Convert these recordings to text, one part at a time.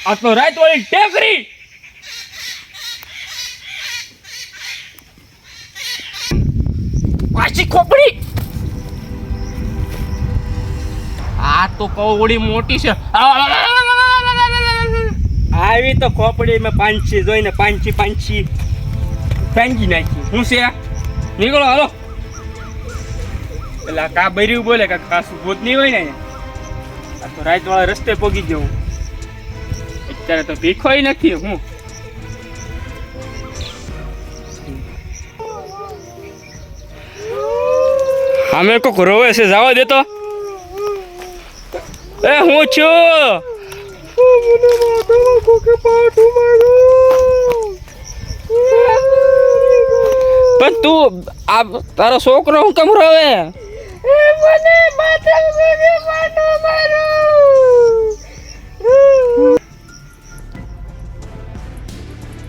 આ તો રાત વાળી ટેકરી. પાછી ખોપડી. આ તો કવડી મોટી છે. આવી તો ખોપડી મેં પાંચી જોઈને પાંચી પાંચી નાખી. શું છે? નીકળો હાલો. એટલે કા બર્યું બોલે કે કાસું ભૂત નહીં હોય ને. આ તો રાત વાળા રસ્તે પોગી જવું. અત્યારે તો ભીખોય નથી. હું અમે કોક રોવે છે, જવા દેતો. એ હું છું. પણ તું આ તારો છોકરો હું કેમ રોવે?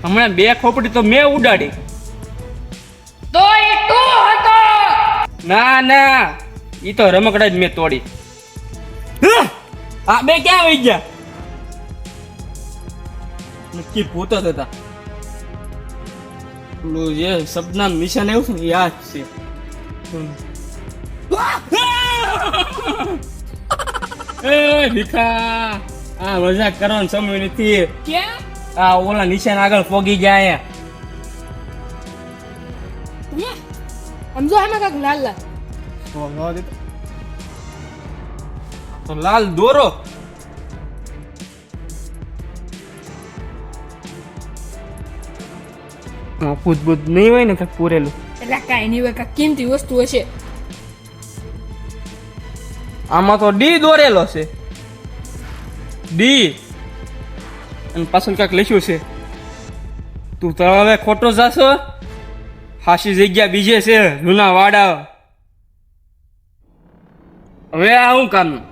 હમણાં 2 ખોપડી તો મેં ઉડાડી. તો એ તું હતો. ના ઈ તો રમકડા જ મેં તોડી. આ બે ક્યાં વહી ગયા? નક્કી ભૂત જ હતા. પેલું જે શબ્દના નિશાન આવ્યું છે ને યાદ છે. એ ભીખા, આ મજાક કરવાનો સમય નથી. ક્યાં? આ ઓલા નિશાન આગળ પોગી ગયા. સમજો આમાં કાક લાલ તો લાલ દોરો. ભૂત નહીં હોય ને કાંઈક પૂરેલું. એટલે કાંઈ નહીં હોય, કાંઈક કિંમતી વસ્તુ હશે. આમાં તો ડી દોરેલો છે. ડી અને પાછળ કાંઈક લખ્યું છે. તું તો હવે ખોટો જાશો. હાસી જગ્યા બીજે છે, જૂના વાડા. હવે આ શું કામનું?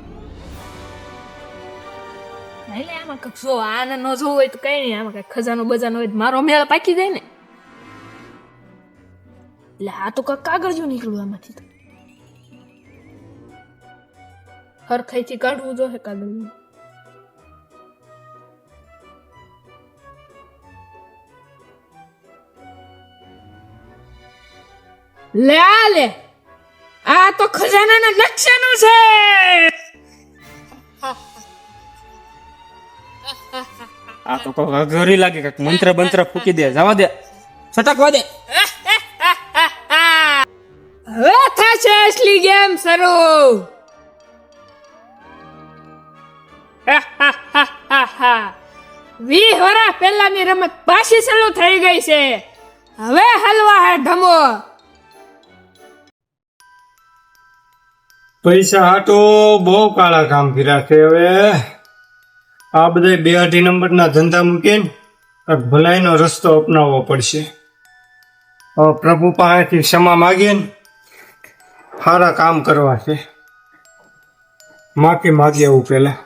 એટલે આમાં કાંઈક જો આને ન જોવું હોય તો કઈ નહીં. આમાં કાંઈક ખજાનો બજાનો હોય તો મારો મેળ પાકી જાય ને. એટલે આ તો કાંઈક કાગળ જેવું નીકળ્યું આમાંથી. તો હરખાઈથી કાઢવું જોઈએ કાગળ. લે આ તો ખજાનાના નકશાનું છે. આ તો કોઈ અઘરી લાગે કે મંત્ર બંત્ર ફૂકી દે. જવા દે, સટકવા દે. હવે થશે અસલી ગેમ શરૂ. 20 વર્ષ પહેલાની રમત પાછી શરૂ થઈ ગઈ છે. હવે હલવા હે ઢમો. પૈસા હાટો બહુ કાળા કામ કર્યા છે. હવે આ બધા 2-2.5 નંબરના ધંધા મૂકીને ભલાઈનો રસ્તો અપનાવવો પડશે. હવે પ્રભુ પાસેથી ક્ષમા માગીને સારા કામ કરવા છે. માફી માગી આવું પેલા.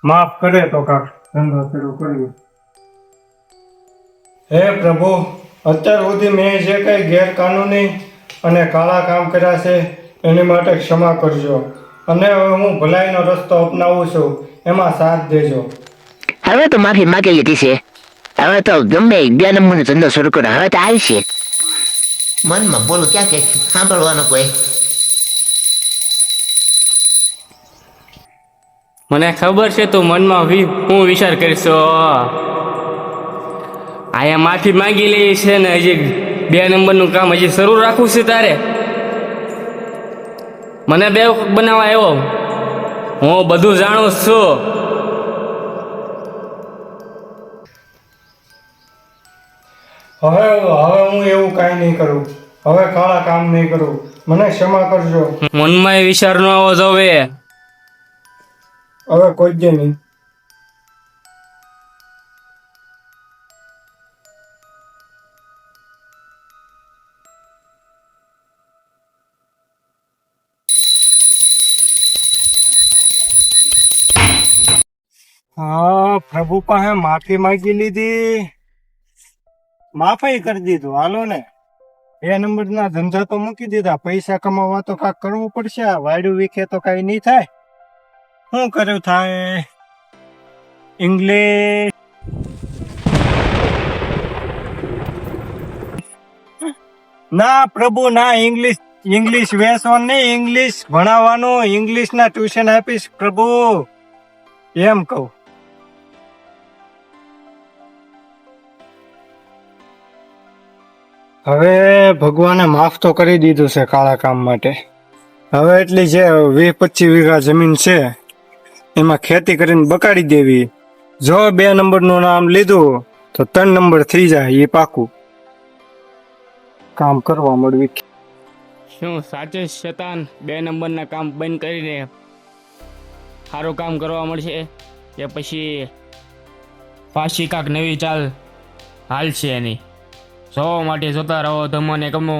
માફ કરે તો કાંક ધંધો શરૂ કરીએ. હે પ્રભુ, અત્યાર સુધી મેં જે કંઈ ગેરકાનૂની અને કાળા કામ કર્યા છે એની માટે ક્ષમા કરજો. અને હવે હું ભલાઈનો રસ્તો અપનાવું છું, એમાં સાથ દેજો. હવે તો માફી માગી લીધી છે. હવે તો ગમે 2 નંબરનો ધંધો શરૂ કરો. હવે તો આવશે. મનમાં બોલું ક્યાં કે સાંભળવાનો કોઈ. મને ખબર છે તું મનમાં હું વિચાર કરશો. આયા માફી માંગી લે છે ને હજી 2 નંબરનું કામ હજી શરૂ રાખવું છે તારે. મને બેવકૂફ બનાવવા આવ્યો. હું બધું જાણું છું. હવે હું એવું કાંઈ નહીં કરું. હવે કાળા કામ નહીં કરું. મને ક્ષમા કરજો. મનમાં એ વિચાર ન આવવો જોવે. હવે કોઈ જ નહીં. હા, પ્રભુ પાસે માફી માંગી લીધી, માફી કરી દીધું. હાલો ને, 2 નંબરના ધંધા તો મૂકી દીધા. પૈસા કમાવા તો કાંઈક કરવું પડશે. વાયડું વીખે તો કાંઈ નહીં થાય. શું કર્યું થાય ઇંગ્લિશ ના પ્રભુ ના, ઇંગ્લિશ વેસવાનું નહીં, ઇંગ્લિશ ભણાવવાનું, ઇંગ્લિશના ટ્યુશન આપીશ પ્રભુ, એમ કહું. હવે ભગવાને માફ તો કરી દીધું છે કાળા કામ માટે. હવે એટલી જે 20-25 વીઘા જમીન છે એમાં ખેતી કરીને બગાડી દેવી. જો 2 નંબરનું નામ લીધું તો 3 નંબર થઈ જાય, એ પાકું. કામ કરવા મળવી. શું સાચે જ શેતાન 2 નંબરના કામ બંધ કરીને સારું કામ કરવા મળશે કે પછી પાછી કાંક નવી ચાલ હાલશે એની? જોવા માટે જોતા રહો ધમો ને કમો.